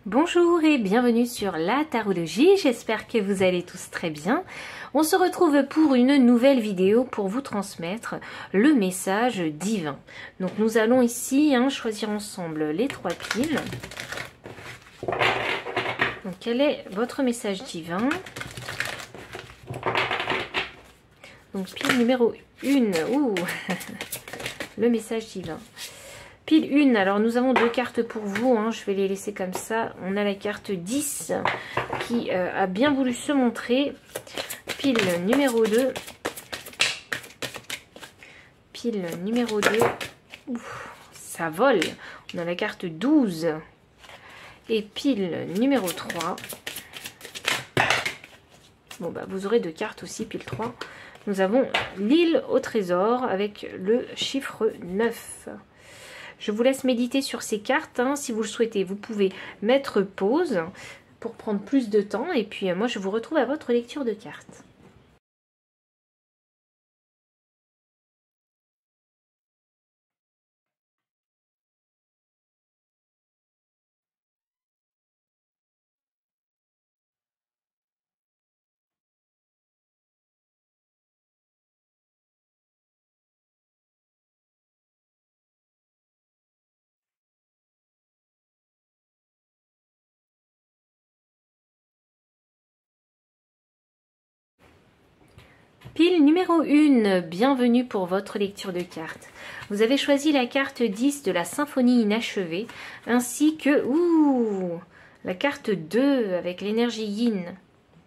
Bonjour et bienvenue sur la tarologie, j'espère que vous allez tous très bien. On se retrouve pour une nouvelle vidéo pour vous transmettre le message divin. Donc nous allons ici choisir ensemble les 3 piles. Donc quel est votre message divin? Donc pile numéro 1, le message divin. Pile 1, alors nous avons 2 cartes pour vous, je vais les laisser comme ça. On a la carte 10 qui a bien voulu se montrer. Pile numéro 2. Pile numéro 2. Ouf, ça vole. On a la carte 12. Et pile numéro 3. Bon, bah vous aurez 2 cartes aussi, pile 3. Nous avons l'île au trésor avec le chiffre 9. Je vous laisse méditer sur ces cartes. Si vous le souhaitez, vous pouvez mettre pause pour prendre plus de temps. Et puis moi, je vous retrouve à votre lecture de cartes. Pile numéro 1, bienvenue pour votre lecture de cartes. Vous avez choisi la carte 10 de la symphonie inachevée, ainsi que la carte 2 avec l'énergie yin.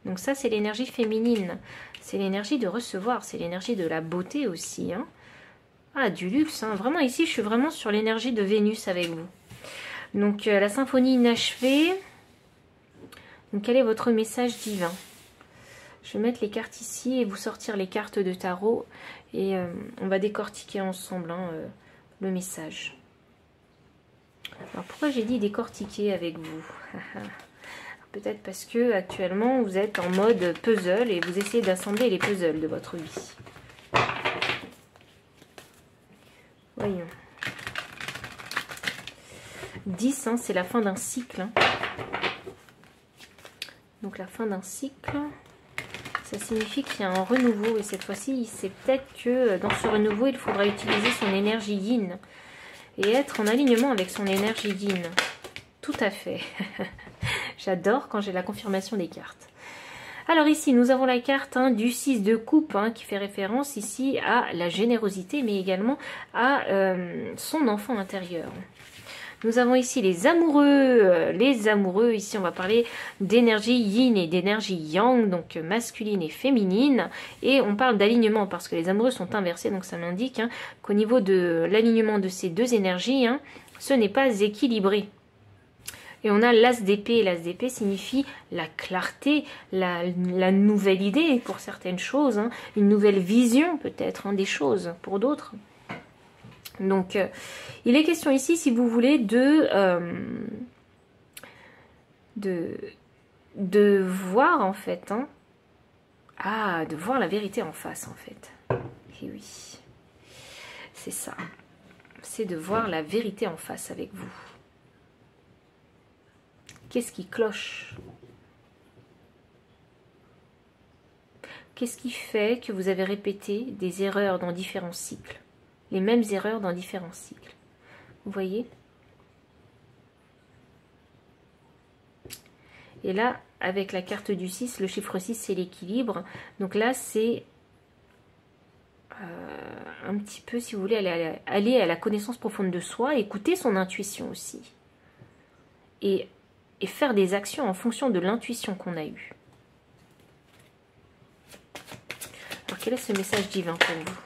Donc ça, c'est l'énergie féminine. C'est l'énergie de recevoir, c'est l'énergie de la beauté aussi. Ah, du luxe. Vraiment, ici, je suis vraiment sur l'énergie de Vénus avec vous. Donc, la symphonie inachevée. Donc, quel est votre message divin ? Je vais mettre les cartes ici et vous sortir les cartes de tarot. Et on va décortiquer ensemble le message. Alors pourquoi j'ai dit décortiquer avec vous? Peut-être parce que actuellement vous êtes en mode puzzle et vous essayez d'assembler les puzzles de votre vie. Voyons. 10, c'est la fin d'un cycle. Donc la fin d'un cycle. Ça signifie qu'il y a un renouveau et cette fois-ci, c'est peut-être que dans ce renouveau, il faudra utiliser son énergie yin et être en alignement avec son énergie yin. Tout à fait. J'adore quand j'ai la confirmation des cartes. Alors ici, nous avons la carte du 6 de coupe qui fait référence ici à la générosité, mais également à son enfant intérieur. Nous avons ici les amoureux. Les amoureux, ici on va parler d'énergie yin et d'énergie yang, donc masculine et féminine. Et on parle d'alignement parce que les amoureux sont inversés, donc ça m'indique qu'au niveau de l'alignement de ces deux énergies, ce n'est pas équilibré. Et on a l'as d'épée. L'as d'épée signifie la clarté, la nouvelle idée pour certaines choses, une nouvelle vision peut-être des choses pour d'autres. Donc, il est question ici, si vous voulez, de voir en fait, de voir la vérité en face en fait. Et oui, c'est ça. C'est de voir la vérité en face avec vous. Qu'est-ce qui cloche? Qu'est-ce qui fait que vous avez répété des erreurs dans différents cycles? Les mêmes erreurs dans différents cycles. Vous voyez? Et là, avec la carte du 6, le chiffre 6, c'est l'équilibre. Donc là, c'est un petit peu, si vous voulez, aller à la connaissance profonde de soi, écouter son intuition aussi. Et faire des actions en fonction de l'intuition qu'on a eue. Alors, quel est ce message divin pour vous?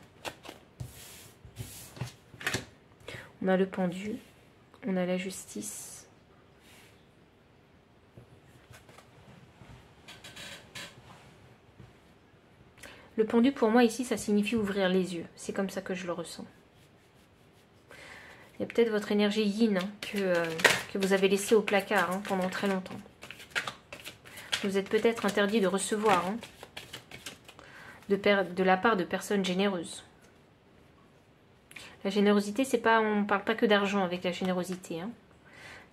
On a le pendu, on a la justice. Le pendu, pour moi, ici, ça signifie ouvrir les yeux. C'est comme ça que je le ressens. Il y a peut-être votre énergie yin que vous avez laissée au placard pendant très longtemps. Vous êtes peut-être interdit de recevoir de la part de personnes généreuses. La générosité, c'est pas, on ne parle pas que d'argent avec la générosité.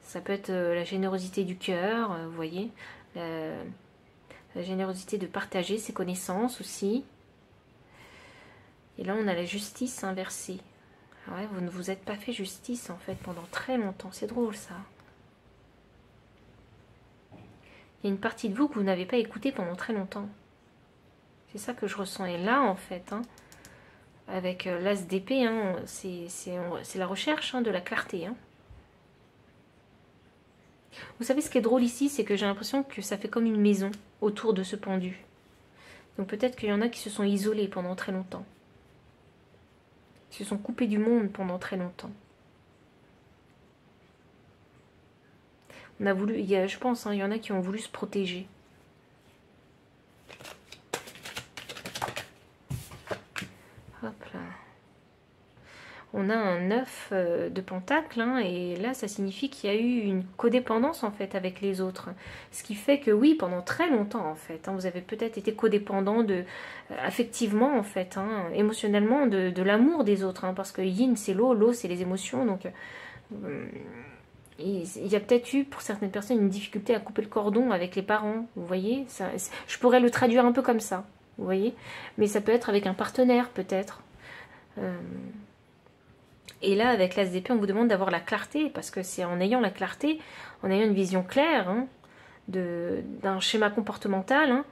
Ça peut être la générosité du cœur, vous voyez, la générosité de partager ses connaissances aussi. Et là, on a la justice inversée. Ouais, vous ne vous êtes pas fait justice, en fait, pendant très longtemps. C'est drôle, ça. Il y a une partie de vous que vous n'avez pas écoutée pendant très longtemps. C'est ça que je ressens. Et là, en fait, hein, avec l'as d'épée, hein, c'est la recherche de la clarté. Hein. Vous savez, ce qui est drôle ici, c'est que j'ai l'impression que ça fait comme une maison autour de ce pendu. Donc peut-être qu'il y en a qui se sont isolés pendant très longtemps. Qui se sont coupés du monde pendant très longtemps. On a voulu, je pense, hein, il y en a qui ont voulu se protéger. Hop là. On a un 9 de pentacle, hein, et là, ça signifie qu'il y a eu une codépendance, en fait, avec les autres. Ce qui fait que, oui, pendant très longtemps, en fait, hein, vous avez peut-être été codépendant affectivement, en fait, hein, émotionnellement, de l'amour des autres, hein, parce que yin, c'est l'eau c'est les émotions, donc... il y a peut-être eu, pour certaines personnes, une difficulté à couper le cordon avec les parents, vous voyez ça, je pourrais le traduire un peu comme ça, vous voyez. Mais ça peut être avec un partenaire, peut-être. Et là, avec l'as d'épée, on vous demande d'avoir la clarté, parce que c'est en ayant la clarté, en ayant une vision claire hein, d'un schéma comportemental, hein,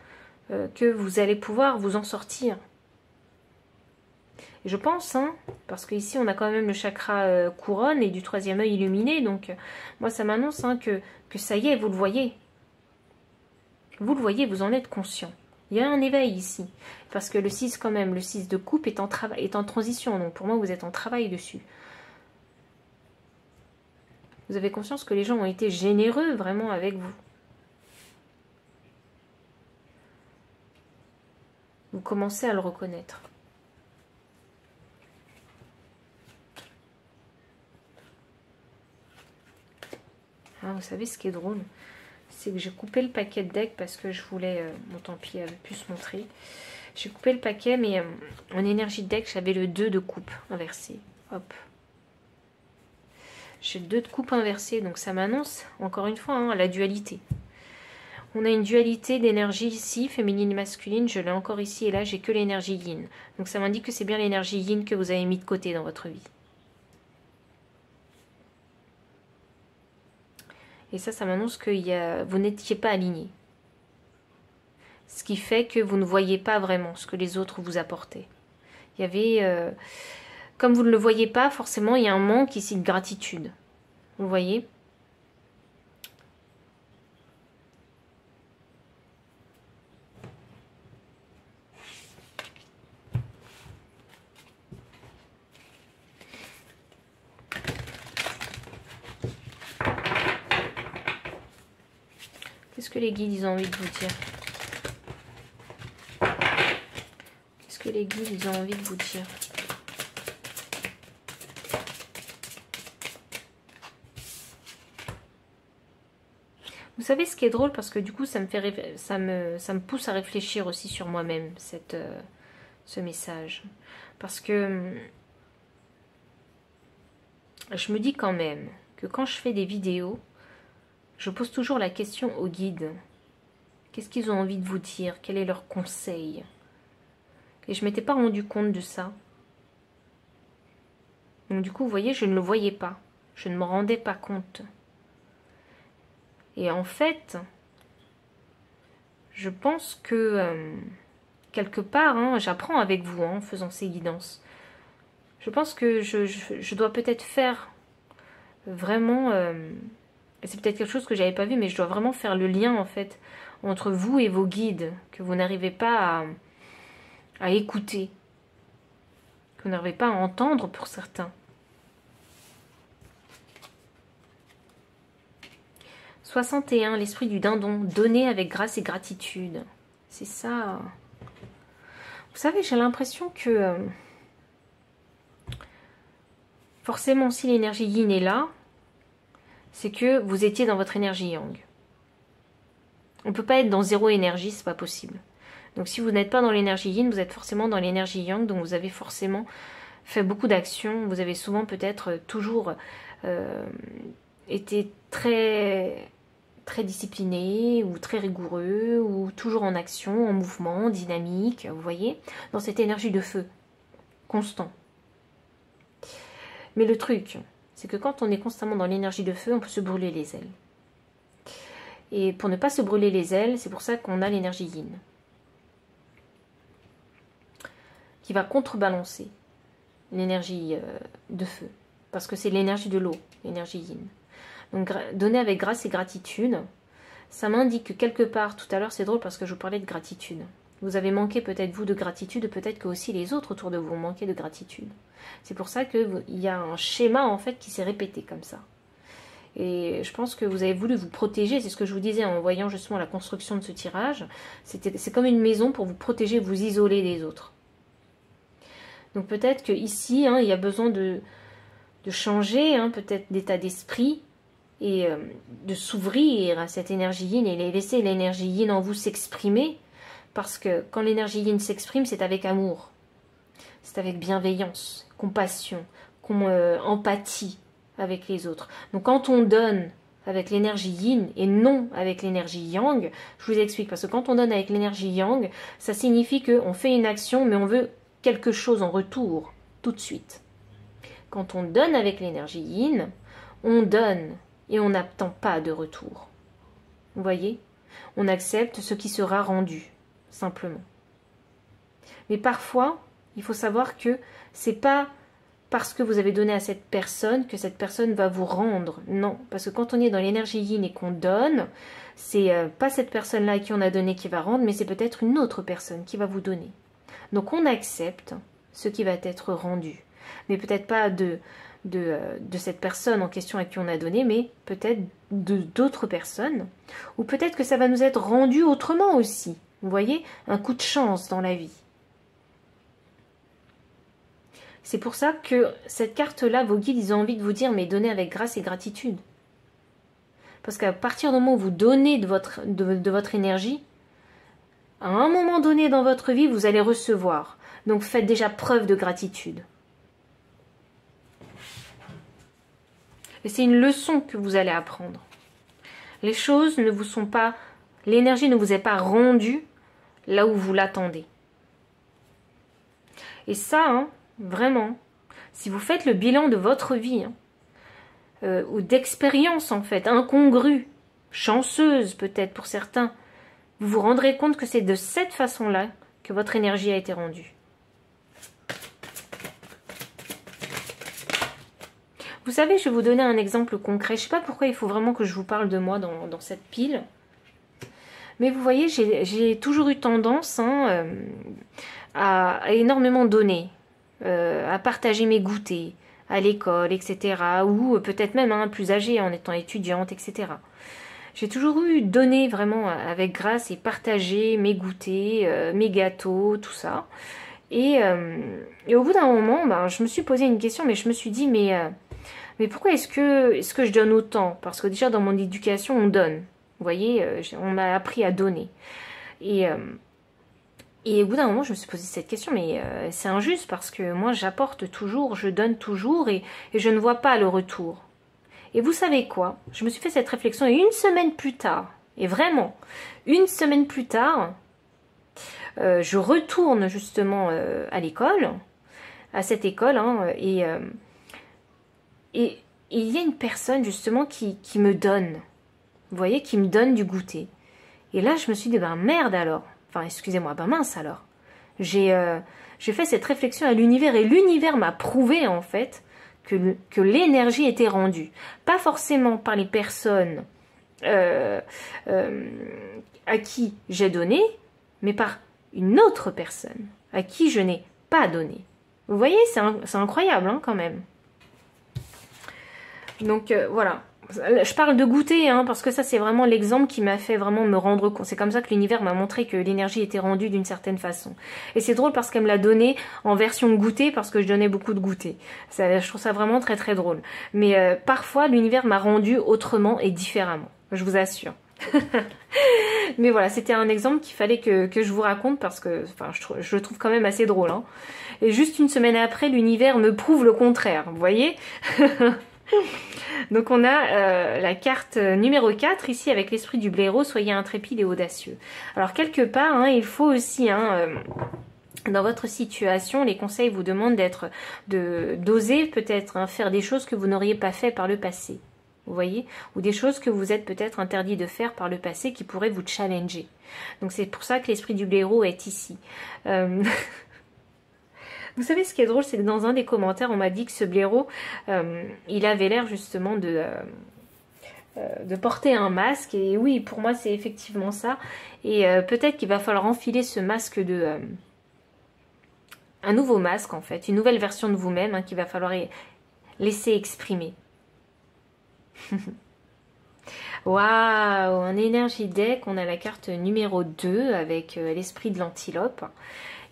que vous allez pouvoir vous en sortir. Et je pense, hein, parce qu'ici on a quand même le chakra couronne et du troisième œil illuminé, donc moi ça m'annonce hein, que ça y est, vous le voyez. Vous le voyez, vous en êtes conscient. Il y a un éveil ici, parce que le 6 quand même, le 6 de coupe est en transition, donc pour moi vous êtes en travail dessus. Vous avez conscience que les gens ont été généreux vraiment avec vous. Vous commencez à le reconnaître. Ah, vous savez ce qui est drôle, c'est que j'ai coupé le paquet de deck parce que je voulais, bon tant pis, elle avait pu se montrer. J'ai coupé le paquet, mais en énergie de deck, j'avais le 2 de coupe inversé. Hop. J'ai le 2 de coupe inversé, donc ça m'annonce, encore une fois, hein, la dualité. On a une dualité d'énergie ici, féminine et masculine, je l'ai encore ici, et là, j'ai que l'énergie yin. Donc ça m'indique que c'est bien l'énergie yin que vous avez mis de côté dans votre vie. Et ça m'annonce que vous n'étiez pas aligné. Ce qui fait que vous ne voyez pas vraiment ce que les autres vous apportaient. Il y avait, comme vous ne le voyez pas, forcément, il y a un manque ici de gratitude. Vous voyez ? Qu'est-ce que les guides ils ont envie de vous dire? Qu'est-ce que les guides ils ont envie de vous dire? Vous savez ce qui est drôle, parce que du coup ça me pousse à réfléchir aussi sur moi-même, ce message. Parce que je me dis quand même que quand je fais des vidéos, je pose toujours la question aux guides. Qu'est-ce qu'ils ont envie de vous dire? Quel est leur conseil? Et je ne m'étais pas rendu compte de ça. Donc du coup, vous voyez, je ne le voyais pas. Je ne me rendais pas compte. Et en fait, je pense que quelque part, hein, j'apprends avec vous en faisant ces guidances. Je pense que je dois peut-être faire vraiment... c'est peut-être quelque chose que j'avais pas vu, mais je dois vraiment faire le lien en fait entre vous et vos guides, que vous n'arrivez pas à écouter, que vous n'arrivez pas à entendre pour certains. 61, l'esprit du dindon, donner avec grâce et gratitude. C'est ça. Vous savez, j'ai l'impression que forcément, si l'énergie yin est là, c'est que vous étiez dans votre énergie yang. On ne peut pas être dans zéro énergie, c'est pas possible. Donc si vous n'êtes pas dans l'énergie yin, vous êtes forcément dans l'énergie yang, donc vous avez forcément fait beaucoup d'actions, vous avez souvent peut-être toujours était très discipliné ou très rigoureux ou toujours en action, en mouvement, dynamique, vous voyez, dans cette énergie de feu constant. Mais le truc, c'est que quand on est constamment dans l'énergie de feu, on peut se brûler les ailes. Et pour ne pas se brûler les ailes, c'est pour ça qu'on a l'énergie yin, qui va contrebalancer l'énergie de feu, parce que c'est l'énergie de l'eau, l'énergie yin. Donc donner avec grâce et gratitude, ça m'indique que quelque part, tout à l'heure c'est drôle parce que je vous parlais de gratitude. Vous avez manqué peut-être vous de gratitude, peut-être que aussi les autres autour de vous ont manqué de gratitude. C'est pour ça qu'il y a un schéma en fait qui s'est répété comme ça. Et je pense que vous avez voulu vous protéger, c'est ce que je vous disais en voyant justement la construction de ce tirage. C'est comme une maison pour vous protéger, vous isoler des autres. Donc peut-être qu'ici, il y a besoin de changer, peut-être d'état d'esprit, et de s'ouvrir à cette énergie yin et laisser l'énergie yin en vous s'exprimer, parce que quand l'énergie yin s'exprime, c'est avec amour, c'est avec bienveillance, compassion, empathie avec les autres. Donc quand on donne avec l'énergie yin et non avec l'énergie yang, je vous explique, parce que quand on donne avec l'énergie yang, ça signifie qu'on fait une action, mais on veut quelque chose en retour, tout de suite. Quand on donne avec l'énergie yin, on donne, et on n'attend pas de retour. Vous voyez? On accepte ce qui sera rendu, simplement. Mais parfois, il faut savoir que c'est pas parce que vous avez donné à cette personne que cette personne va vous rendre. Non, parce que quand on est dans l'énergie yin et qu'on donne, c'est pas cette personne-là à qui on a donné qui va rendre, mais c'est peut-être une autre personne qui va vous donner. Donc on accepte ce qui va être rendu. Mais peut-être pas de cette personne en question à qui on a donné, mais peut-être d'autres personnes, ou peut-être que ça va nous être rendu autrement aussi. Vous voyez, un coup de chance dans la vie. C'est pour ça que cette carte-là, vos guides, ils ont envie de vous dire, mais donnez avec grâce et gratitude. Parce qu'à partir du moment où vous donnez de votre énergie, à un moment donné dans votre vie, vous allez recevoir. Donc faites déjà preuve de gratitude. Et c'est une leçon que vous allez apprendre. Les choses ne vous sont pas... L'énergie ne vous est pas rendue là où vous l'attendez. Et ça, vraiment, si vous faites le bilan de votre vie, ou d'expérience en fait, incongrue, chanceuse peut-être pour certains, vous vous rendrez compte que c'est de cette façon-là que votre énergie a été rendue. Vous savez, je vais vous donner un exemple concret. Je ne sais pas pourquoi il faut vraiment que je vous parle de moi dans cette pile. Mais vous voyez, j'ai toujours eu tendance à énormément donner, à partager mes goûters à l'école, etc. Ou peut-être même plus âgée en étant étudiante, etc. J'ai toujours eu donné vraiment avec grâce et partager mes goûters, mes gâteaux, tout ça. Et au bout d'un moment, je me suis posé une question, mais je me suis dit, mais pourquoi est-ce que je donne autant? Parce que déjà dans mon éducation, on donne. Vous voyez, on m'a appris à donner. Et au bout d'un moment, je me suis posé cette question, mais c'est injuste parce que moi, j'apporte toujours, je donne toujours et je ne vois pas le retour. Et vous savez quoi? Je me suis fait cette réflexion et une semaine plus tard, et vraiment, une semaine plus tard, je retourne justement à l'école, à cette école, et il y a une personne justement qui me donne, vous voyez, qui me donne du goûter. Et là, je me suis dit, merde alors, enfin excusez-moi, mince alors. J'ai fait cette réflexion à l'univers et l'univers m'a prouvé en fait que l'énergie était rendue. Pas forcément par les personnes à qui j'ai donné, mais par une autre personne à qui je n'ai pas donné. Vous voyez, c'est incroyable quand même. Donc voilà, je parle de goûter parce que ça c'est vraiment l'exemple qui m'a fait vraiment me rendre compte. C'est comme ça que l'univers m'a montré que l'énergie était rendue d'une certaine façon. Et c'est drôle parce qu'elle me l'a donné en version goûter parce que je donnais beaucoup de goûter. Je trouve ça vraiment très très drôle. Mais parfois l'univers m'a rendu autrement et différemment, je vous assure. Mais voilà, c'était un exemple qu'il fallait que je vous raconte parce que je le trouve quand même assez drôle. Et juste une semaine après, l'univers me prouve le contraire, vous voyez. Donc on a la carte numéro 4 ici avec l'esprit du blaireau, soyez intrépide et audacieux. Alors quelque part, hein, il faut aussi, dans votre situation, les conseils vous demandent d'oser peut-être faire des choses que vous n'auriez pas fait par le passé. Vous voyez? Ou des choses que vous êtes peut-être interdit de faire par le passé qui pourraient vous challenger. Donc c'est pour ça que l'esprit du blaireau est ici. Vous savez, ce qui est drôle, c'est que dans un des commentaires, on m'a dit que ce blaireau, il avait l'air justement de porter un masque. Et oui, pour moi, c'est effectivement ça. Et peut-être qu'il va falloir enfiler ce masque un nouveau masque, en fait. Une nouvelle version de vous-même qu'il va falloir laisser exprimer. Waouh, un énergie deck. On a la carte numéro 2 avec l'esprit de l'antilope.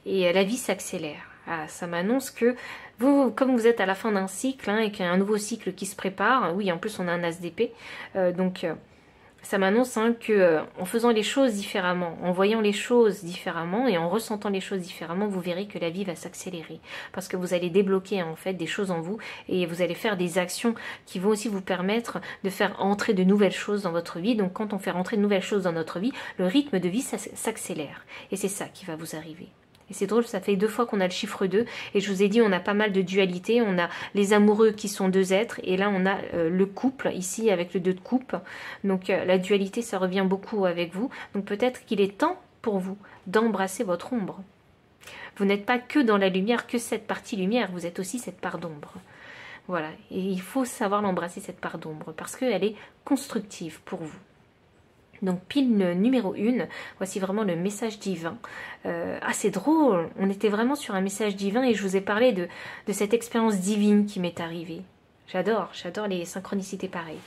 Et la vie s'accélère. Ah, ça m'annonce que vous, comme vous êtes à la fin d'un cycle et qu'il y a un nouveau cycle qui se prépare, oui, en plus on a un as d'épée, donc ça m'annonce que en faisant les choses différemment, en voyant les choses différemment et en ressentant les choses différemment, vous verrez que la vie va s'accélérer parce que vous allez débloquer en fait des choses en vous et vous allez faire des actions qui vont aussi vous permettre de faire entrer de nouvelles choses dans votre vie. Donc quand on fait rentrer de nouvelles choses dans notre vie, le rythme de vie s'accélère et c'est ça qui va vous arriver. Et c'est drôle, ça fait 2 fois qu'on a le chiffre 2. Et je vous ai dit, on a pas mal de dualité. On a les amoureux qui sont 2 êtres. Et là, on a le couple, ici, avec le 2 de coupe. Donc, la dualité, ça revient beaucoup avec vous. Donc, peut-être qu'il est temps pour vous d'embrasser votre ombre. Vous n'êtes pas que dans la lumière, que cette partie lumière. Vous êtes aussi cette part d'ombre. Voilà. Et il faut savoir l'embrasser, cette part d'ombre. Parce qu'elle est constructive pour vous. Donc pile numéro 1, voici vraiment le message divin. Ah c'est drôle, on était vraiment sur un message divin et je vous ai parlé de cette expérience divine qui m'est arrivée. J'adore les synchronicités pareilles.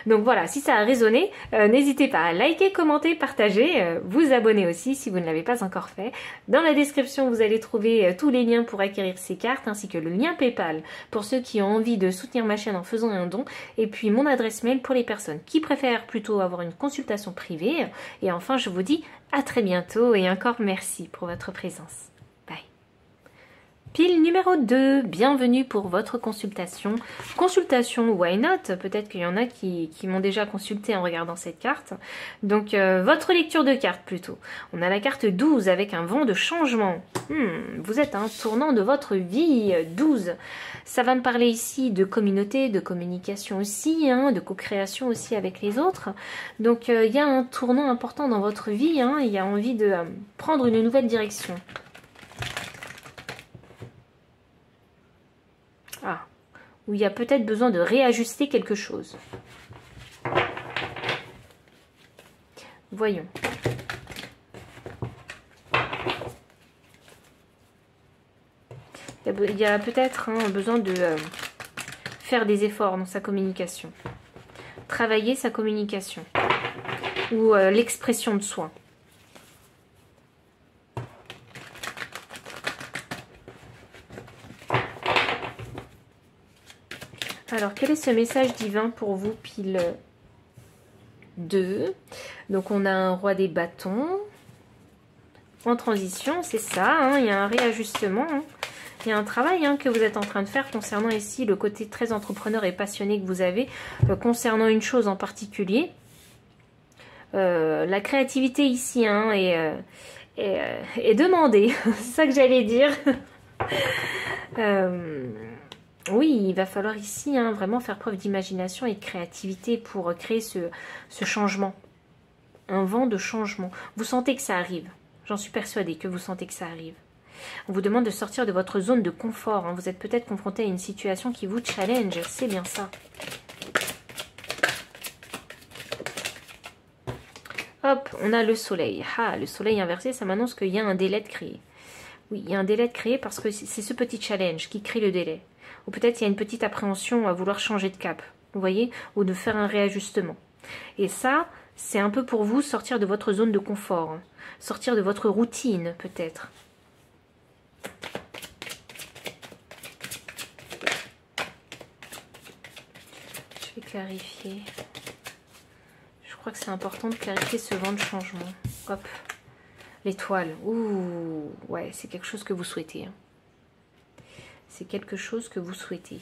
Donc voilà, si ça a résonné, n'hésitez pas à liker, commenter, partager, vous abonner aussi si vous ne l'avez pas encore fait. Dans la description, vous allez trouver tous les liens pour acquérir ces cartes, ainsi que le lien PayPal pour ceux qui ont envie de soutenir ma chaîne en faisant un don, et puis mon adresse mail pour les personnes qui préfèrent plutôt avoir une consultation privée. Et enfin, je vous dis à très bientôt et encore merci pour votre présence. Pile numéro 2, bienvenue pour votre consultation. Consultation, why not? Peut-être qu'il y en a qui m'ont déjà consulté en regardant cette carte. Donc, votre lecture de carte plutôt. On a la carte 12 avec un vent de changement. Vous êtes à un tournant de votre vie, 12. Ça va me parler ici de communauté, de communication aussi, de co-création aussi avec les autres. Donc, il y a un tournant important dans votre vie. Il y a envie de prendre une nouvelle direction. Ah, où il y a peut-être besoin de réajuster quelque chose. Voyons. Il y a peut-être besoin de faire des efforts dans sa communication. Travailler sa communication. Ou l'expression de soi. Alors, quel est ce message divin pour vous, pile 2? Donc, on a un roi des bâtons en transition, c'est ça. Il y a un réajustement. Il y a un travail que vous êtes en train de faire concernant ici le côté très entrepreneur et passionné que vous avez concernant une chose en particulier. La créativité ici est demandée. C'est ça que j'allais dire. Oui, il va falloir ici vraiment faire preuve d'imagination et de créativité pour créer ce changement. Un vent de changement. Vous sentez que ça arrive. J'en suis persuadée que vous sentez que ça arrive. On vous demande de sortir de votre zone de confort. Vous êtes peut-être confronté à une situation qui vous challenge. C'est bien ça. Hop, on a le soleil. Ah, le soleil inversé, ça m'annonce qu'il y a un délai de créer. Oui, il y a un délai de créer parce que c'est ce petit challenge qui crée le délai. Ou peut-être il y a une petite appréhension à vouloir changer de cap, vous voyez, ou de faire un réajustement. Et ça, c'est un peu pour vous sortir de votre zone de confort, sortir de votre routine peut-être. Je vais clarifier. Je crois que c'est important de clarifier ce vent de changement. Hop, l'étoile. Ouh, ouais, c'est quelque chose que vous souhaitez. C'est quelque chose que vous souhaitez.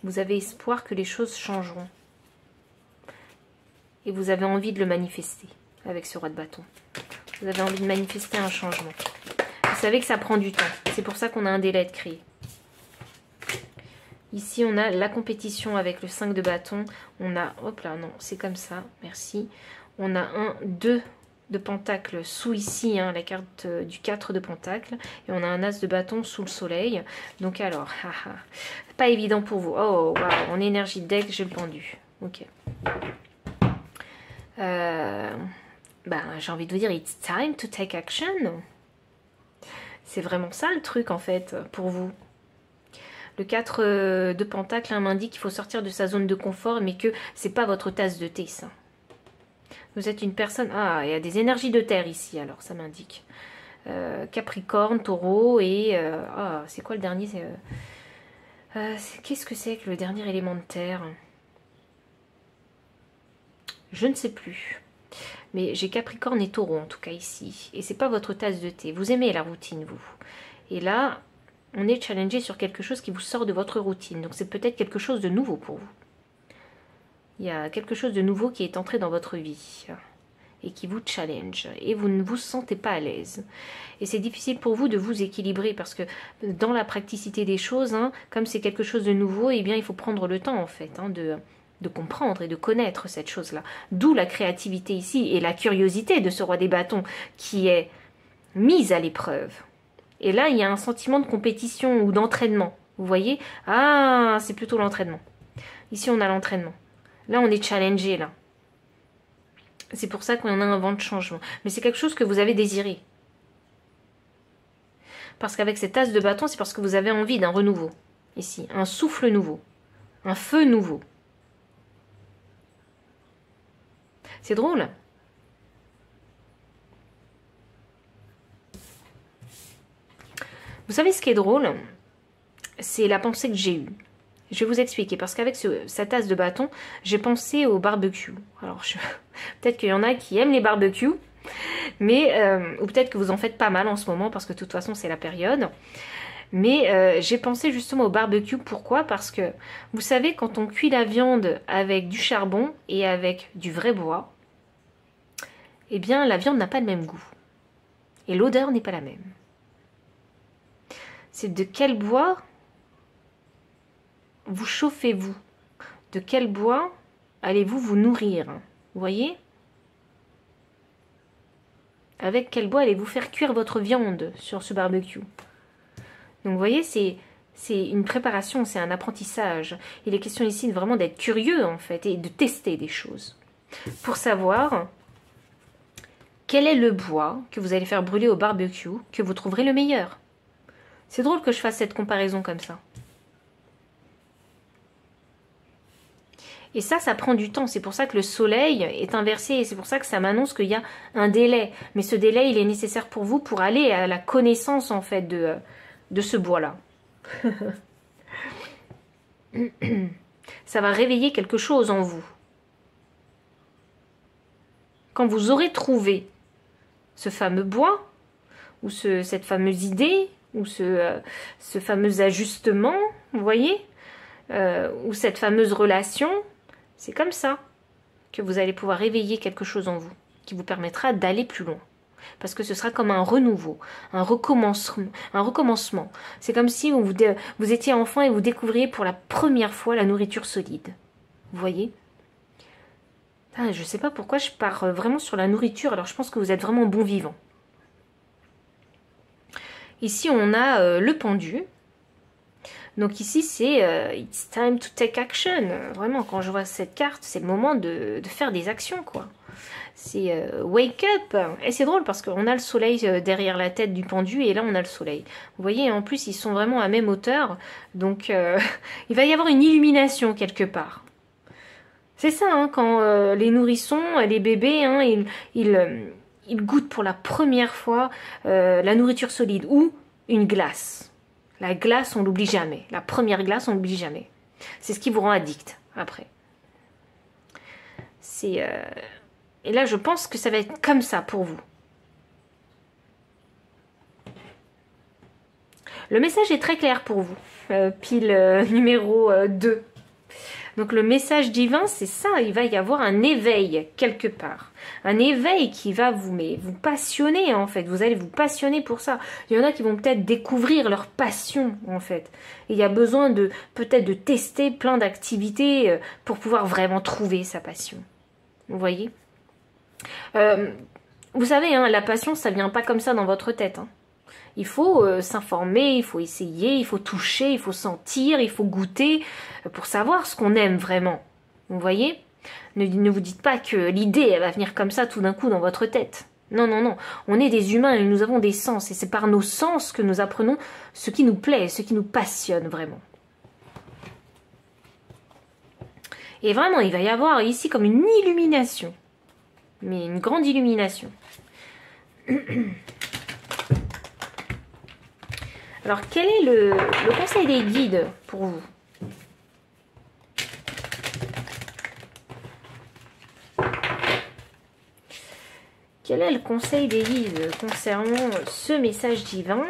Vous avez espoir que les choses changeront. Et vous avez envie de le manifester avec ce roi de bâton. Vous avez envie de manifester un changement. Vous savez que ça prend du temps. C'est pour ça qu'on a un délai de créer. Ici, on a la compétition avec le 5 de bâton. On a, hop là, non, c'est comme ça, merci. On a un 2 de pentacle sous ici, hein, la carte du 4 de pentacle. Et on a un as de bâton sous le soleil. Donc alors, pas évident pour vous. Oh, waouh, en énergie de deck, j'ai le pendu. Ok. J'ai envie de vous dire, it's time to take action. C'est vraiment ça le truc en fait pour vous. Le 4 de pentacle hein, m'indique qu'il faut sortir de sa zone de confort, mais que c'est pas votre tasse de thé ça. Vous êtes une personne... Ah, il y a des énergies de terre ici alors, ça m'indique. Capricorne, Taureau et... c'est quoi le dernier? Qu'est-ce que c'est que le dernier élément de terre? Je ne sais plus. Mais j'ai Capricorne et Taureau en tout cas ici. Et c'est pas votre tasse de thé. Vous aimez la routine, vous. Et là, on est challengé sur quelque chose qui vous sort de votre routine. Donc c'est peut-être quelque chose de nouveau pour vous. Il y a quelque chose de nouveau qui est entré dans votre vie. Et qui vous challenge. Et vous ne vous sentez pas à l'aise. Et c'est difficile pour vous de vous équilibrer. Parce que dans la praticité des choses, hein, comme c'est quelque chose de nouveau, eh bien il faut prendre le temps en fait hein, de comprendre et de connaître cette chose-là. D'où la créativité ici et la curiosité de ce roi des bâtons qui est mise à l'épreuve. Et là, il y a un sentiment de compétition ou d'entraînement. Vous voyez? Ah, c'est plutôt l'entraînement. Ici, on a l'entraînement. Là, on est challengé, là. C'est pour ça qu'on a un vent de changement. Mais c'est quelque chose que vous avez désiré. Parce qu'avec cette as de bâton, c'est parce que vous avez envie d'un renouveau. Ici, un souffle nouveau. Un feu nouveau. C'est drôle. Vous savez ce qui est drôle? C'est la pensée que j'ai eue. Je vais vous expliquer. Parce qu'avec cette tasse de bâton, j'ai pensé au barbecue. Alors, peut-être qu'il y en a qui aiment les barbecues. Mais, ou peut-être que vous en faites pas mal en ce moment. Parce que de toute façon, c'est la période. Mais j'ai pensé justement au barbecue. Pourquoi? Parce que, vous savez, quand on cuit la viande avec du charbon et avec du vrai bois, eh bien, la viande n'a pas le même goût. Et l'odeur n'est pas la même. C'est de quel bois vous chauffez-vous? De quel bois allez-vous vous nourrir? Vous voyez? Avec quel bois allez-vous faire cuire votre viande sur ce barbecue? Donc, vous voyez, c'est une préparation, c'est un apprentissage. Il est question ici vraiment d'être curieux, en fait, et de tester des choses. Pour savoir... quel est le bois que vous allez faire brûler au barbecue que vous trouverez le meilleur? C'est drôle que je fasse cette comparaison comme ça. Et ça prend du temps. C'est pour ça que le soleil est inversé. Et c'est pour ça que ça m'annonce qu'il y a un délai. Mais ce délai, il est nécessaire pour vous pour aller à la connaissance, en fait, de ce bois-là. Ça va réveiller quelque chose en vous. Quand vous aurez trouvé ce fameux bois, ou cette fameuse idée, ou ce fameux ajustement, vous voyez, ou cette fameuse relation, c'est comme ça que vous allez pouvoir réveiller quelque chose en vous, qui vous permettra d'aller plus loin. Parce que ce sera comme un renouveau, un recommencement. C'est comme si vous étiez enfant et vous découvriez pour la première fois la nourriture solide. Vous voyez? Ah, je ne sais pas pourquoi je pars vraiment sur la nourriture, alors je pense que vous êtes vraiment bon vivant. Ici, on a le pendu. Donc ici, c'est it's time to take action. Vraiment, quand je vois cette carte, c'est le moment de faire des actions, quoi. C'est wake up. Et c'est drôle parce qu'on a le soleil derrière la tête du pendu et là, on a le soleil. Vous voyez, en plus, ils sont vraiment à même hauteur. Donc, il va y avoir une illumination quelque part. C'est ça, hein, quand les nourrissons, les bébés, hein, ils goûtent pour la première fois la nourriture solide ou une glace. La glace, on l'oublie jamais. La première glace, on l'oublie jamais. C'est ce qui vous rend addict après. Et là, je pense que ça va être comme ça pour vous. Le message est très clair pour vous. Pile numéro 2. Donc le message divin, c'est ça, il va y avoir un éveil quelque part. Un éveil qui va vous passionner en fait, vous allez vous passionner pour ça. Il y en a qui vont peut-être découvrir leur passion en fait. Et il y a besoin de peut-être de tester plein d'activités pour pouvoir vraiment trouver sa passion. Vous voyez? Vous savez, hein, la passion, ça vient pas comme ça dans votre tête. Hein. Il faut s'informer, il faut essayer, il faut toucher, il faut sentir, il faut goûter pour savoir ce qu'on aime vraiment. Vous voyez? Ne vous dites pas que l'idée, elle va venir comme ça tout d'un coup dans votre tête. Non, non, non. On est des humains et nous avons des sens. Et c'est par nos sens que nous apprenons ce qui nous plaît, ce qui nous passionne vraiment. Et vraiment, il va y avoir ici comme une illumination. Mais une grande illumination. Alors, quel est le conseil des guides pour vous? Quel est le conseil des guides concernant ce message divin?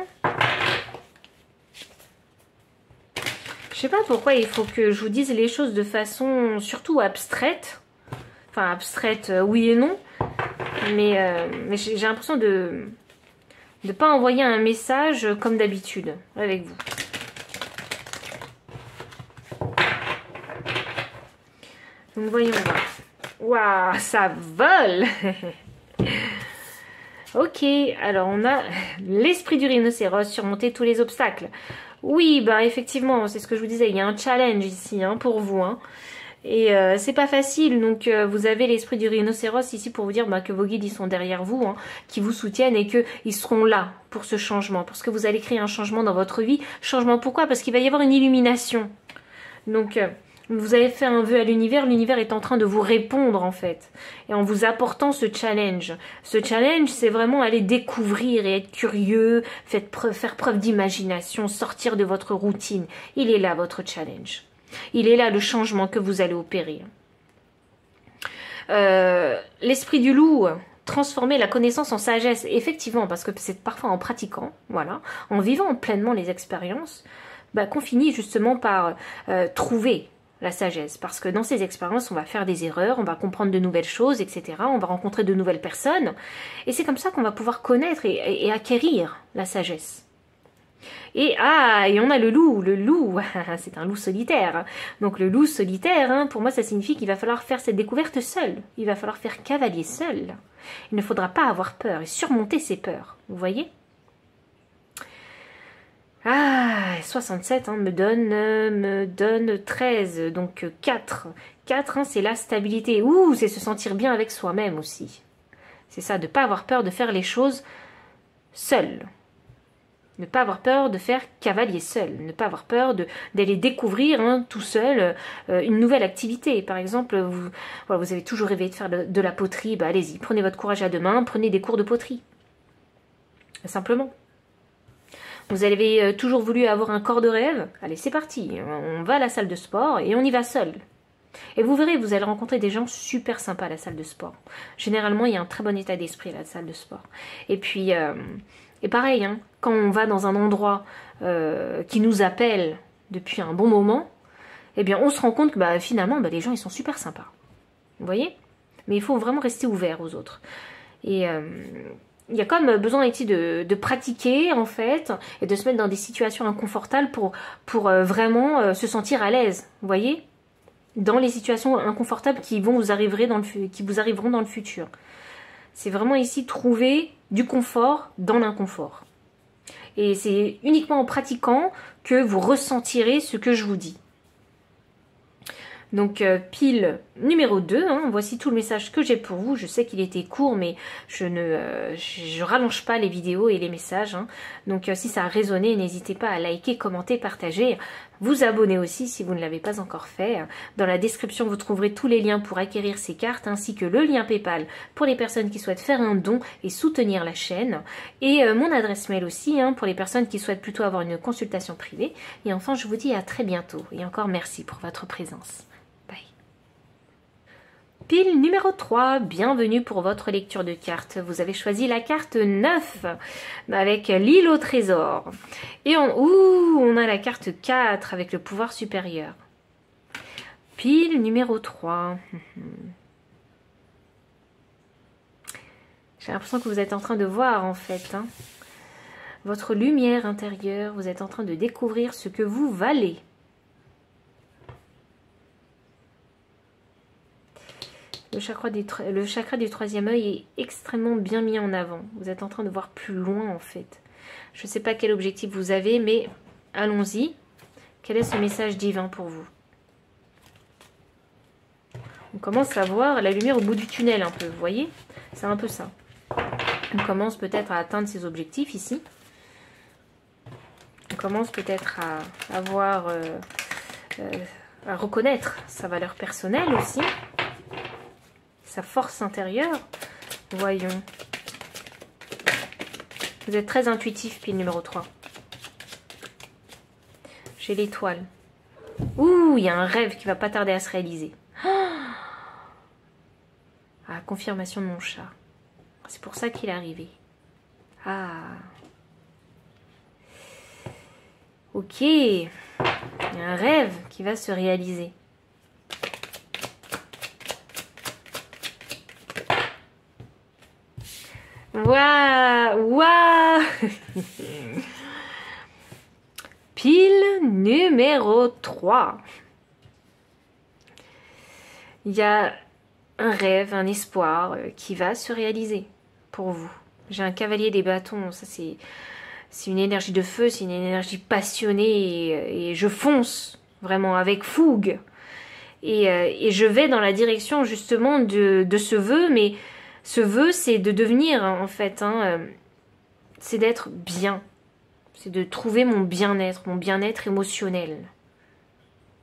Je sais pas pourquoi il faut que je vous dise les choses de façon surtout abstraite. Enfin, abstraite, oui et non. Mais j'ai l'impression de ne pas envoyer un message comme d'habitude avec vous. Donc voyons voir. Waouh, ça vole. Ok, alors on a l'esprit du rhinocéros, surmonter tous les obstacles. Oui, bah effectivement, c'est ce que je vous disais, il y a un challenge ici hein, pour vous. Hein. Et c'est pas facile, donc vous avez l'esprit du rhinocéros ici pour vous dire bah, que vos guides ils sont derrière vous, hein, qui vous soutiennent et qu'ils seront là pour ce changement, parce que vous allez créer un changement dans votre vie. Changement pourquoi? Parce qu'il va y avoir une illumination. Donc vous avez fait un vœu à l'univers est en train de vous répondre en fait, et en vous apportant ce challenge. Ce challenge, c'est vraiment aller découvrir et être curieux, faire preuve d'imagination, sortir de votre routine. Il est là votre challenge. Il est là le changement que vous allez opérer. L'esprit du loup, transformer la connaissance en sagesse, effectivement, parce que c'est parfois en pratiquant, voilà, en vivant pleinement les expériences, bah, qu'on finit justement par trouver la sagesse. Parce que dans ces expériences, on va faire des erreurs, on va comprendre de nouvelles choses, etc. On va rencontrer de nouvelles personnes. Et c'est comme ça qu'on va pouvoir connaître et acquérir la sagesse. Et on a le loup, c'est un loup solitaire. Donc le loup solitaire, hein, pour moi ça signifie qu'il va falloir faire cette découverte seul. Il va falloir faire cavalier seul. Il ne faudra pas avoir peur et surmonter ses peurs. Vous voyez? 67 hein, me donne 13, donc 4. 4, hein, c'est la stabilité. Ouh, c'est se sentir bien avec soi-même aussi. C'est ça, de ne pas avoir peur de faire les choses seul. Ne pas avoir peur de faire cavalier seul. Ne pas avoir peur d'aller découvrir hein, tout seul une nouvelle activité. Par exemple, vous avez toujours rêvé de faire de la poterie. Bah, allez-y, prenez votre courage à deux mains, prenez des cours de poterie. Simplement. Vous avez toujours voulu avoir un corps de rêve. Allez, c'est parti. On va à la salle de sport et on y va seul. Et vous verrez, vous allez rencontrer des gens super sympas à la salle de sport. Généralement, il y a un très bon état d'esprit à la salle de sport. Et puis... Et pareil, hein, quand on va dans un endroit qui nous appelle depuis un bon moment, eh bien on se rend compte que bah, finalement les gens ils sont super sympas. Vous voyez? Mais il faut vraiment rester ouvert aux autres. Et il y a comme besoin ici de pratiquer en fait et de se mettre dans des situations inconfortables pour vraiment se sentir à l'aise. Vous voyez? Dans les situations inconfortables qui vous arriveront dans le futur. C'est vraiment ici trouver du confort dans l'inconfort. Et c'est uniquement en pratiquant que vous ressentirez ce que je vous dis. Donc pile numéro 2, hein, voici tout le message que j'ai pour vous. Je sais qu'il était court, mais je rallonge pas les vidéos et les messages. Hein. Donc si ça a résonné, n'hésitez pas à liker, commenter, partager. Vous abonner aussi si vous ne l'avez pas encore fait. Dans la description, vous trouverez tous les liens pour acquérir ces cartes, ainsi que le lien PayPal pour les personnes qui souhaitent faire un don et soutenir la chaîne. Et mon adresse mail aussi, hein, pour les personnes qui souhaitent plutôt avoir une consultation privée. Et enfin, je vous dis à très bientôt. Et encore merci pour votre présence. Pile numéro 3, bienvenue pour votre lecture de cartes. Vous avez choisi la carte 9 avec l'île au trésor. Et on a la carte 4 avec le pouvoir supérieur. Pile numéro 3. J'ai l'impression que vous êtes en train de voir en fait. Hein, votre lumière intérieure, vous êtes en train de découvrir ce que vous valez. Le chakra du troisième œil est extrêmement bien mis en avant. Vous êtes en train de voir plus loin en fait. Je ne sais pas quel objectif vous avez, mais allons-y. Quel est ce message divin pour vous? On commence à voir la lumière au bout du tunnel un peu, vous voyez? C'est un peu ça. On commence peut-être à atteindre ses objectifs ici. On commence peut-être à avoir, à reconnaître sa valeur personnelle aussi. Sa force intérieure. Voyons. Vous êtes très intuitif, pile numéro 3. J'ai l'étoile. Ouh, il y a un rêve qui va pas tarder à se réaliser. Ah, confirmation de mon chat. C'est pour ça qu'il est arrivé. Ah. Ok. Il y a un rêve qui va se réaliser. Waouh, waouh. Pile numéro 3. Il y a un rêve, un espoir qui va se réaliser pour vous. J'ai un cavalier des bâtons, ça c'est une énergie de feu, c'est une énergie passionnée et je fonce vraiment avec fougue. Et je vais dans la direction justement de ce vœu, mais ce vœu c'est de devenir en fait, hein, c'est d'être bien, c'est de trouver mon bien-être émotionnel.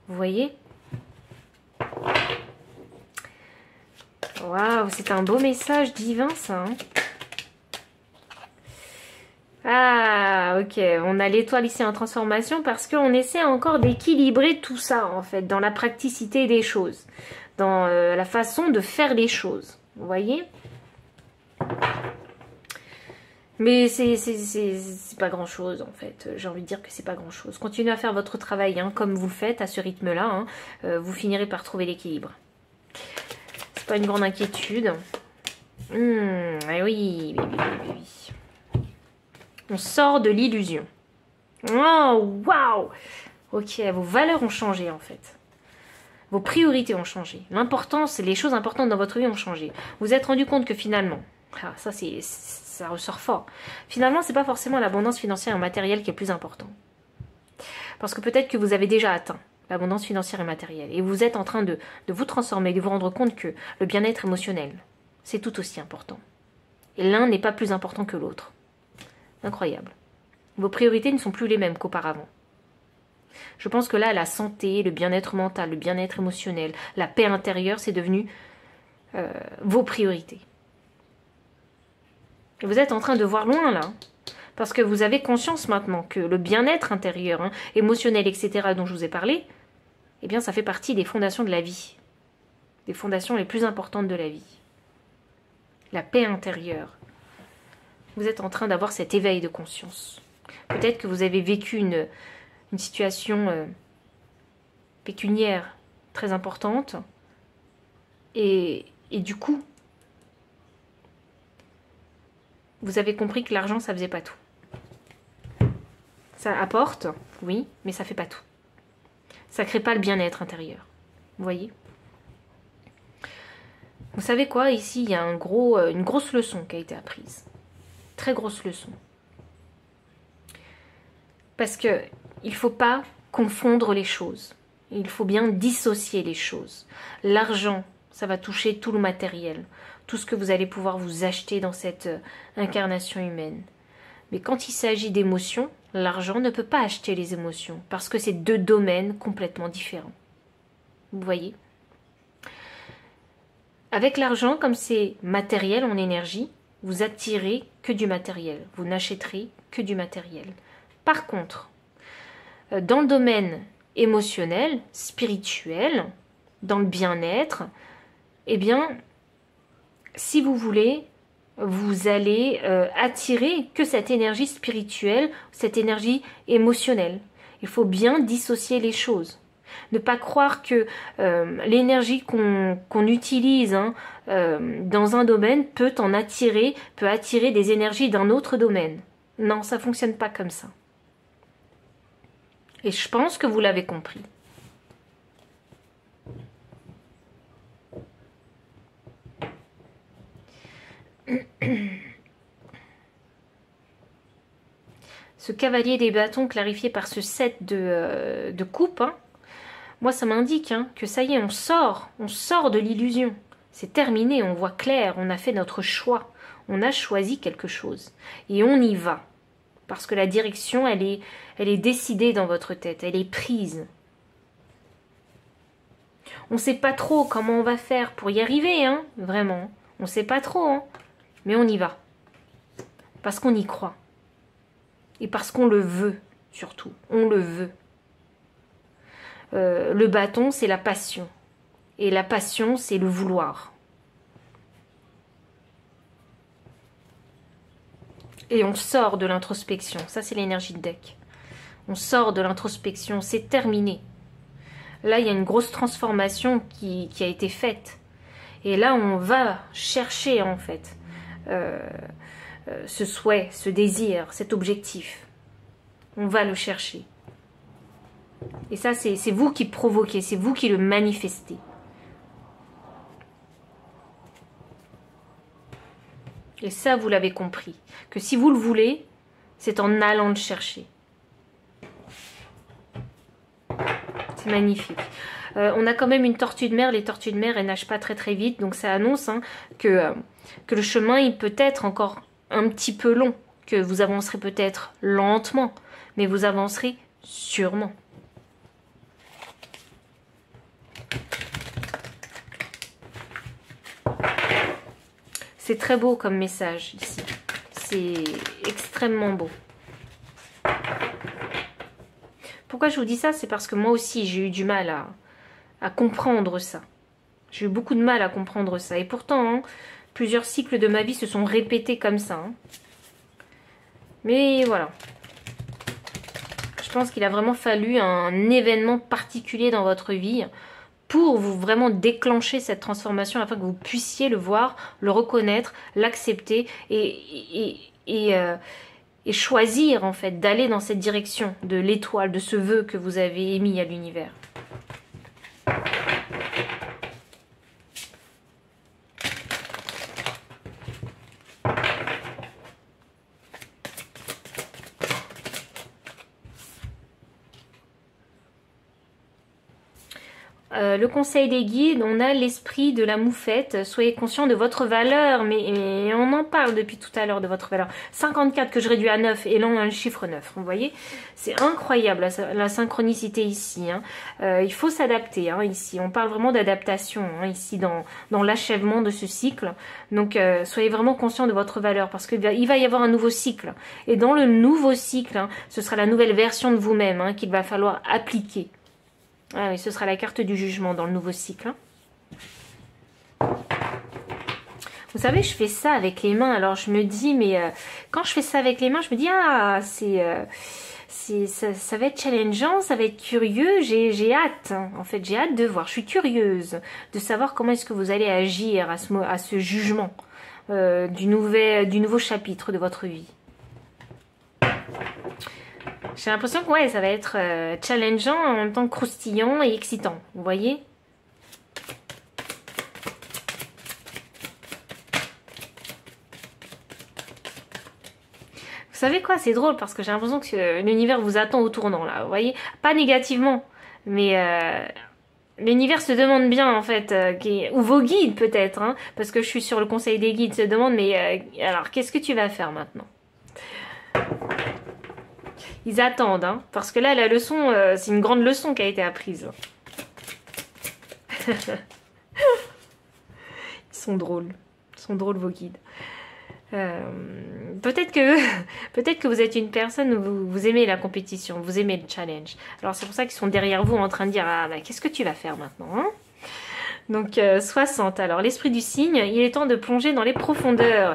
Vous voyez? Waouh, c'est un beau message divin ça. Hein, ah, ok, on a l'étoile ici en transformation parce qu'on essaie encore d'équilibrer tout ça en fait, dans la praticité des choses, dans la façon de faire les choses. Vous voyez? Mais c'est pas grand chose en fait, j'ai envie de dire que c'est pas grand chose. Continuez à faire votre travail hein, comme vous le faites à ce rythme là, hein, vous finirez par trouver l'équilibre. C'est pas une grande inquiétude. Eh oui, oui. On sort de l'illusion. Oh, waouh! Ok, vos valeurs ont changé en fait. Vos priorités ont changé. L'importance, les choses importantes dans votre vie ont changé. Vous vous êtes rendu compte que finalement, ça ressort fort. Finalement, c'est pas forcément l'abondance financière et matérielle qui est plus important. Parce que peut-être que vous avez déjà atteint l'abondance financière et matérielle. Et vous êtes en train de vous transformer, de vous rendre compte que le bien-être émotionnel, c'est tout aussi important. Et l'un n'est pas plus important que l'autre. Incroyable. Vos priorités ne sont plus les mêmes qu'auparavant. Je pense que là, la santé, le bien-être mental, le bien-être émotionnel, la paix intérieure, c'est devenu vos priorités. Et vous êtes en train de voir loin là. Parce que vous avez conscience maintenant que le bien-être intérieur, hein, émotionnel, etc. dont je vous ai parlé, eh bien ça fait partie des fondations de la vie. Des fondations les plus importantes de la vie. La paix intérieure. Vous êtes en train d'avoir cet éveil de conscience. Peut-être que vous avez vécu une situation pécuniaire très importante. Et du coup, vous avez compris que l'argent, ça faisait pas tout. Ça apporte, oui, mais ça fait pas tout. Ça crée pas le bien-être intérieur. Vous voyez? Vous savez quoi? Ici, il y a une grosse leçon qui a été apprise. Très grosse leçon. Parce que il ne faut pas confondre les choses. Il faut bien dissocier les choses. L'argent, ça va toucher tout le matériel. Tout ce que vous allez pouvoir vous acheter dans cette incarnation humaine. Mais quand il s'agit d'émotions, l'argent ne peut pas acheter les émotions. Parce que c'est deux domaines complètement différents. Vous voyez? Avec l'argent, comme c'est matériel en énergie, vous attirez que du matériel. Vous n'achèterez que du matériel. Par contre, dans le domaine émotionnel, spirituel, dans le bien-être, eh bien, si vous voulez, vous allez attirer que cette énergie spirituelle, cette énergie émotionnelle. Il faut bien dissocier les choses. Ne pas croire que l'énergie qu'on utilise dans un domaine peut attirer des énergies d'un autre domaine. Non, ça ne fonctionne pas comme ça. Et je pense que vous l'avez compris. Ce cavalier des bâtons clarifié par ce 7 de coupe, moi ça m'indique que ça y est, on sort de l'illusion. C'est terminé, on voit clair, on a fait notre choix. On a choisi quelque chose. Et on y va. Parce que la direction, elle est décidée dans votre tête, elle est prise. On ne sait pas trop comment on va faire pour y arriver, vraiment. On ne sait pas trop, mais on y va. Parce qu'on y croit. Et parce qu'on le veut, surtout. On le veut. Le bâton, c'est la passion. Et la passion, c'est le vouloir. Et on sort de l'introspection. Ça, c'est l'énergie de deck. On sort de l'introspection. C'est terminé. Là, il y a une grosse transformation qui a été faite. Et là, on va chercher, en fait, ce souhait, ce désir, cet objectif. On va le chercher. Et ça, c'est vous qui provoquez, c'est vous qui le manifestez. Et ça, vous l'avez compris. Que si vous le voulez, c'est en allant le chercher. C'est magnifique. On a quand même une tortue de mer. Les tortues de mer, elles nagent pas très très vite. Donc ça annonce que le chemin, il peut être encore un petit peu long. Que vous avancerez peut-être lentement. Mais vous avancerez sûrement. C'est très beau comme message ici. C'est extrêmement beau. Pourquoi je vous dis ça? C'est parce que moi aussi, j'ai eu du mal à comprendre ça. J'ai eu beaucoup de mal à comprendre ça. Et pourtant, plusieurs cycles de ma vie se sont répétés comme ça. Mais voilà. Je pense qu'il a vraiment fallu un événement particulier dans votre vie pour vous vraiment déclencher cette transformation afin que vous puissiez le voir, le reconnaître, l'accepter et choisir en fait d'aller dans cette direction de l'étoile, de ce vœu que vous avez émis à l'univers. Le conseil des guides, on a l'esprit de la moufette. Soyez conscient de votre valeur, mais on en parle depuis tout à l'heure de votre valeur. 54 que je réduis à 9 et là on a le chiffre 9. Vous voyez, c'est incroyable la synchronicité ici. Il faut s'adapter ici. On parle vraiment d'adaptation ici dans l'achèvement de ce cycle. Donc soyez vraiment conscient de votre valeur parce qu'il va y avoir un nouveau cycle. Et dans le nouveau cycle, ce sera la nouvelle version de vous-même qu'il va falloir appliquer. Ah oui, ce sera la carte du jugement dans le nouveau cycle. Vous savez, je fais ça avec les mains. Alors je me dis, mais quand je fais ça avec les mains, je me dis, ah, ça va être challengeant, ça va être curieux. J'ai hâte, en fait, j'ai hâte de voir. Je suis curieuse de savoir comment est-ce que vous allez agir à ce jugement du nouveau chapitre de votre vie. J'ai l'impression que ouais, ça va être challengeant, en même temps croustillant et excitant. Vous voyez? Vous savez quoi? C'est drôle parce que j'ai l'impression que l'univers vous attend au tournant là. Vous voyez? Pas négativement, mais l'univers se demande bien en fait, ou vos guides peut-être, parce que je suis sur le conseil des guides, se demandent mais alors qu'est-ce que tu vas faire maintenant? Ils attendent, parce que là, la leçon, c'est une grande leçon qui a été apprise. Ils sont drôles. Ils sont drôles, vos guides. Peut-être que vous êtes une personne où vous aimez la compétition, vous aimez le challenge. Alors, c'est pour ça qu'ils sont derrière vous en train de dire « Ah, bah, qu'est-ce que tu vas faire maintenant Donc, 60. Alors, l'esprit du signe, il est temps de plonger dans les profondeurs.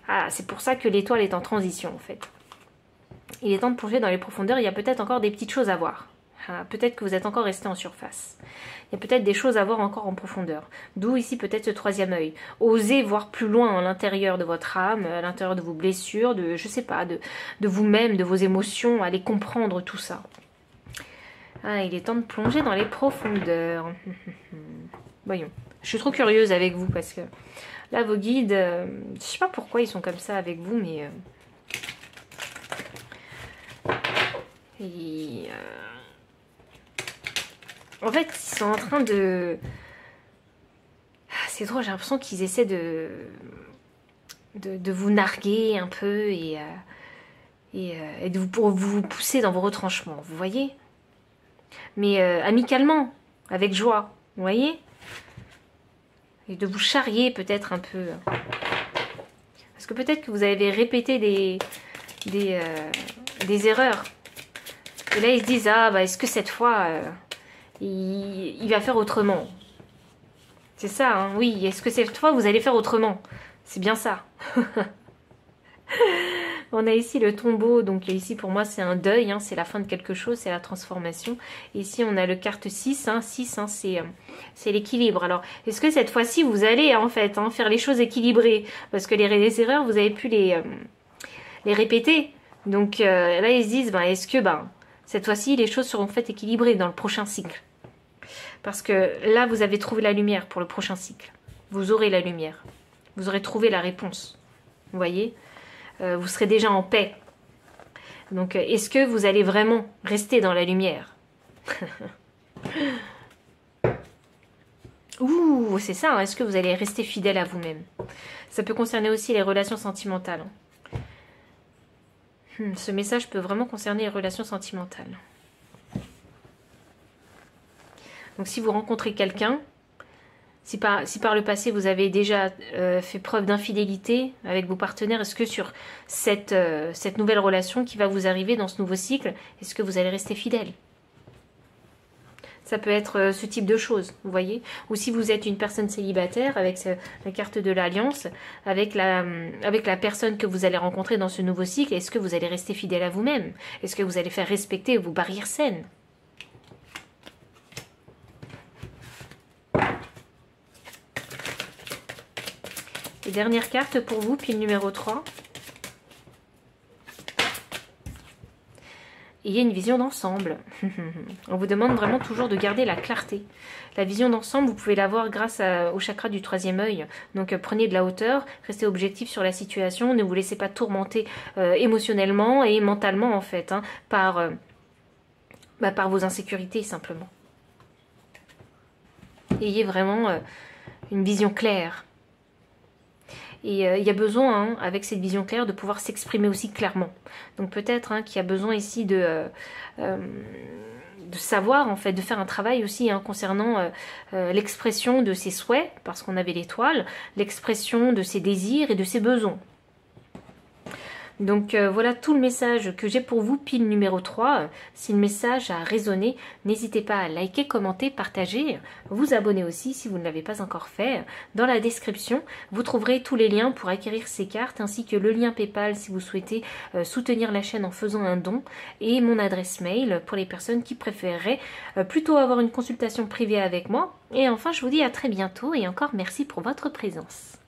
Ah, c'est pour ça que l'étoile est en transition, en fait. Il est temps de plonger dans les profondeurs, il y a peut-être encore des petites choses à voir. Peut-être que vous êtes encore resté en surface. Il y a peut-être des choses à voir encore en profondeur. D'où ici peut-être ce troisième œil. Osez voir plus loin à l'intérieur de votre âme, à l'intérieur de vos blessures, de, je sais pas, de vous-même, de vos émotions, allez comprendre tout ça. Ah, il est temps de plonger dans les profondeurs. Voyons. Je suis trop curieuse avec vous parce que là, vos guides, je sais pas pourquoi ils sont comme ça avec vous, mais... En fait, ils sont en train de... C'est drôle, j'ai l'impression qu'ils essaient de vous narguer un peu et pour vous pousser dans vos retranchements, vous voyez? Mais amicalement, avec joie, vous voyez? Et de vous charrier peut-être un peu. Parce que peut-être que vous avez répété des erreurs. Et là, ils se disent, ah, bah, est-ce que cette fois... il va faire autrement. C'est ça, hein, oui. Est-ce que cette fois, vous allez faire autrement? C'est bien ça. On a ici le tombeau. Donc ici, pour moi, c'est un deuil. Hein, c'est la fin de quelque chose. C'est la transformation. Ici, on a le carte 6. Hein, 6, hein, c'est l'équilibre. Alors, est-ce que cette fois-ci, vous allez, en fait, hein, faire les choses équilibrées? Parce que les erreurs, vous avez pu les répéter. Donc là, ils se disent, ben, est-ce que cette fois-ci, les choses seront faites équilibrées dans le prochain cycle? Parce que là, vous avez trouvé la lumière pour le prochain cycle. Vous aurez la lumière. Vous aurez trouvé la réponse. Vous voyez? Vous serez déjà en paix. Donc, est-ce que vous allez vraiment rester dans la lumière? Ouh, c'est ça. Hein, est-ce que vous allez rester fidèle à vous-même? Ça peut concerner aussi les relations sentimentales. Ce message peut vraiment concerner les relations sentimentales. Donc si vous rencontrez quelqu'un, si par le passé vous avez déjà fait preuve d'infidélité avec vos partenaires, est-ce que sur cette nouvelle relation qui va vous arriver dans ce nouveau cycle, est-ce que vous allez rester fidèle? Ça peut être ce type de choses, vous voyez? Ou si vous êtes une personne célibataire avec la carte de l'alliance, avec la personne que vous allez rencontrer dans ce nouveau cycle, est-ce que vous allez rester fidèle à vous-même? Est-ce que vous allez faire respecter vos barrières saines? Et dernière carte pour vous, pile numéro 3. Et il y a une vision d'ensemble. On vous demande vraiment toujours de garder la clarté. La vision d'ensemble, vous pouvez l'avoir grâce au chakra du troisième œil. Donc prenez de la hauteur, restez objectif sur la situation, ne vous laissez pas tourmenter émotionnellement et mentalement en fait, hein, par vos insécurités simplement. Ayez vraiment une vision claire. Et il y a besoin, hein, avec cette vision claire, de pouvoir s'exprimer aussi clairement. Donc peut-être hein, qu'il y a besoin ici de savoir, en fait, de faire un travail aussi hein, concernant l'expression de ses souhaits, parce qu'on avait l'étoile, l'expression de ses désirs et de ses besoins. Donc voilà tout le message que j'ai pour vous, pile numéro 3. Si le message a résonné, n'hésitez pas à liker, commenter, partager, vous abonner aussi si vous ne l'avez pas encore fait. Dans la description, vous trouverez tous les liens pour acquérir ces cartes, ainsi que le lien PayPal si vous souhaitez soutenir la chaîne en faisant un don, et mon adresse mail pour les personnes qui préféreraient plutôt avoir une consultation privée avec moi. Et enfin, je vous dis à très bientôt et encore merci pour votre présence.